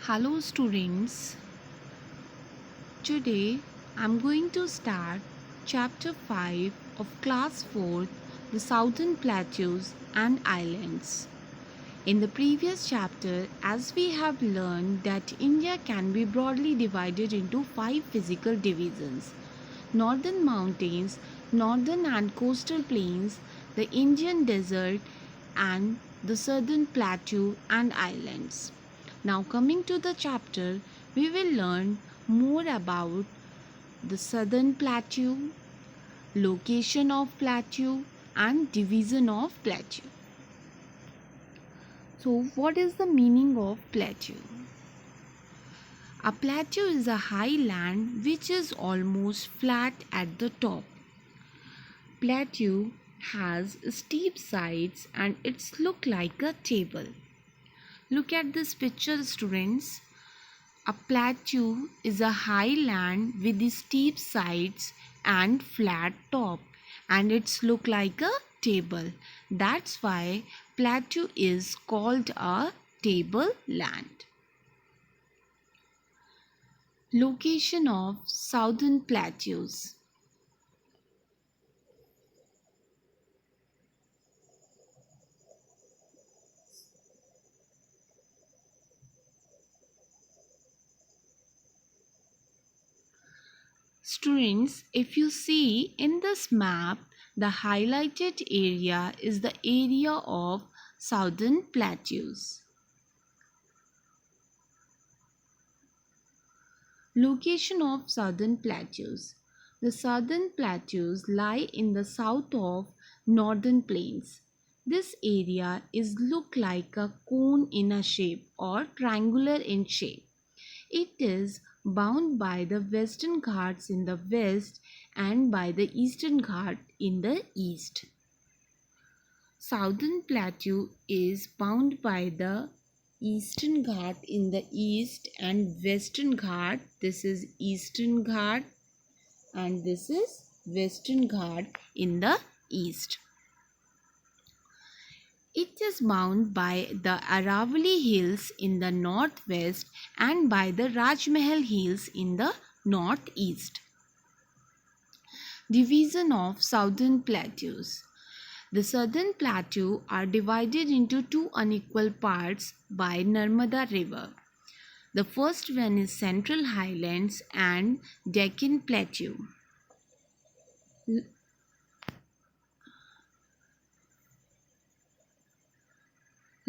Hello students, today I'm going to start chapter 5 of class 4, the Southern Plateaus and Islands. In the previous chapter, as we have learned that India can be broadly divided into 5 physical divisions: northern mountains, northern and coastal plains, the Indian desert, and the southern plateau and islands. Now, coming to the chapter, we will learn more about the southern plateau, location of plateau, and division of plateau. So, what is the meaning of plateau? A plateau is a high land which is almost flat at the top. Plateau has steep sides and it's look like a table. Look at this picture, students. A plateau is a high land with the steep sides and flat top, and it's look like a table. That's why plateau is called a tableland. Location of southern plateaus. Students, if you see in this map, the highlighted area is the area of southern plateaus. Location of southern plateaus. The southern plateaus lie in the south of northern plains. This area is look like a cone in a shape or triangular in shape. It is bound by the Western Ghats in the west and by the Eastern Ghat in the east. Southern Plateau is bound by the Eastern Ghat in the east and Western Ghat. This is Eastern Ghat and this is Western Ghat in the east. It is bound by the Aravalli Hills in the northwest and by the Rajmahal Hills in the northeast. Division of Southern Plateaus. The southern plateau are divided into two unequal parts by Narmada River. The first one is Central Highlands and Deccan Plateau.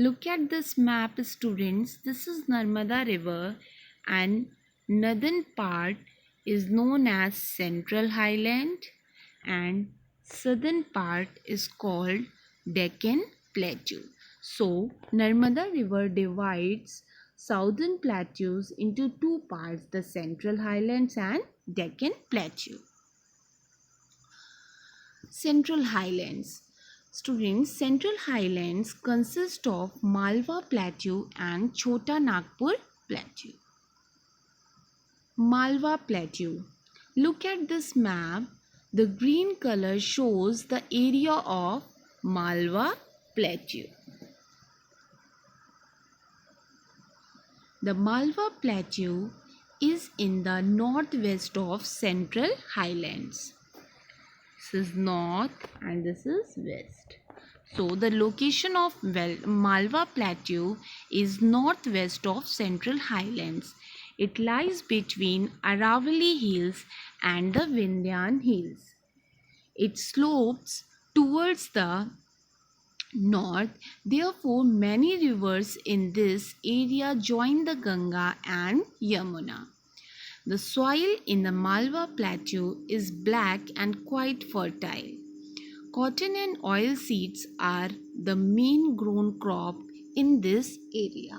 Look at this map, students. This is Narmada River and northern part is known as Central Highland and southern part is called Deccan Plateau. So, Narmada River divides southern plateaus into two parts, the Central Highlands and Deccan Plateau. Central Highlands. Students, Central Highlands consist of Malwa Plateau and Chota Nagpur Plateau. Malwa Plateau. Look at this map. The green color shows the area of Malwa Plateau. The Malwa Plateau is in the northwest of Central Highlands. This is north and this is west. So the location of Malwa Plateau is northwest of Central Highlands. It lies between Aravalli Hills and the Vindhyan Hills. It slopes towards the north. Therefore, many rivers in this area join the Ganga and Yamuna. The soil in the Malwa Plateau is black and quite fertile. Cotton and oilseeds are the main grown crop in this area.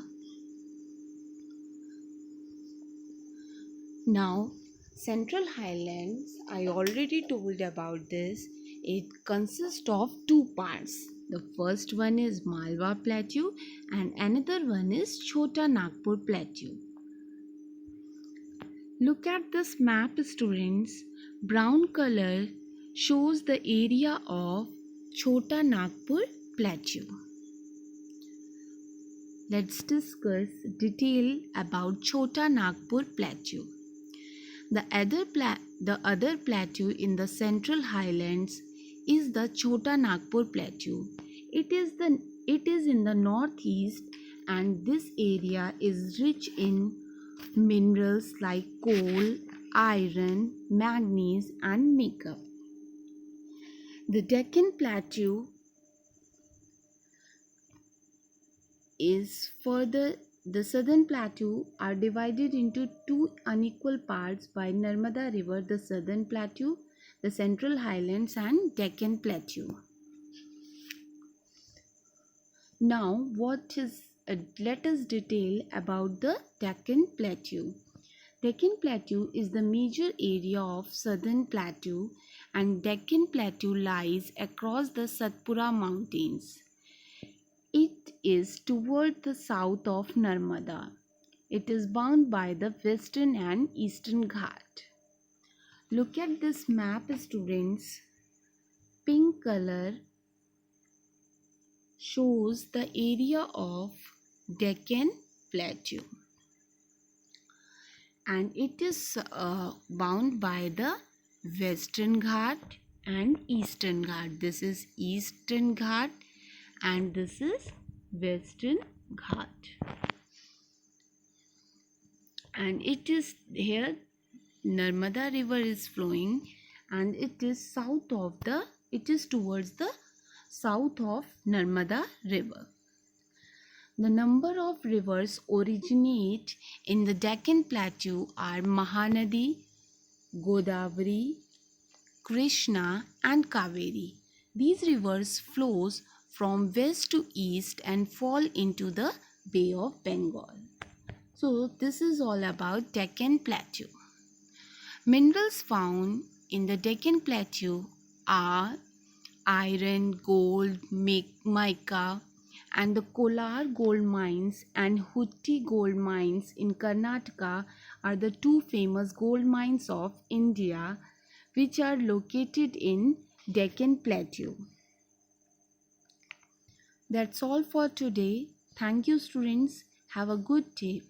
Now, Central Highlands, I already told about this. It consists of two parts. The first one is Malwa Plateau and another one is Chota Nagpur Plateau. Look at this map, students. Brown color shows the area of Chota Nagpur Plateau. let's discuss detail about Chota Nagpur Plateau. The other plateau in the Central Highlands is the Chota Nagpur Plateau. It is in the northeast, and this area is rich in minerals like coal, iron, manganese, and mica. The Deccan Plateau is further. The southern plateau are divided into two unequal parts by Narmada River, the southern plateau, the Central Highlands, and Deccan Plateau. Now, let us detail about the Deccan Plateau. Deccan Plateau is the major area of southern plateau, and Deccan Plateau lies across the Satpura Mountains. It is toward the south of Narmada. It is bound by the western and eastern Ghat. Look at this map, students. Pink color shows the area of Deccan Plateau, and it is bound by the western Ghat and eastern Ghat. This is eastern Ghat and this is western Ghat, and it is here Narmada river is flowing, and it is towards the south of Narmada river. The number of rivers originate in the Deccan Plateau are Mahanadi, Godavari, Krishna, and Kaveri. These rivers flows from west to east and fall into the Bay of Bengal. So this is all about Deccan Plateau. Minerals found in the Deccan Plateau are iron, gold, mica, and the Kolar gold mines and Hutti gold mines in Karnataka are the two famous gold mines of India, which are located in Deccan Plateau. That's all for today. Thank you, students. Have a good day.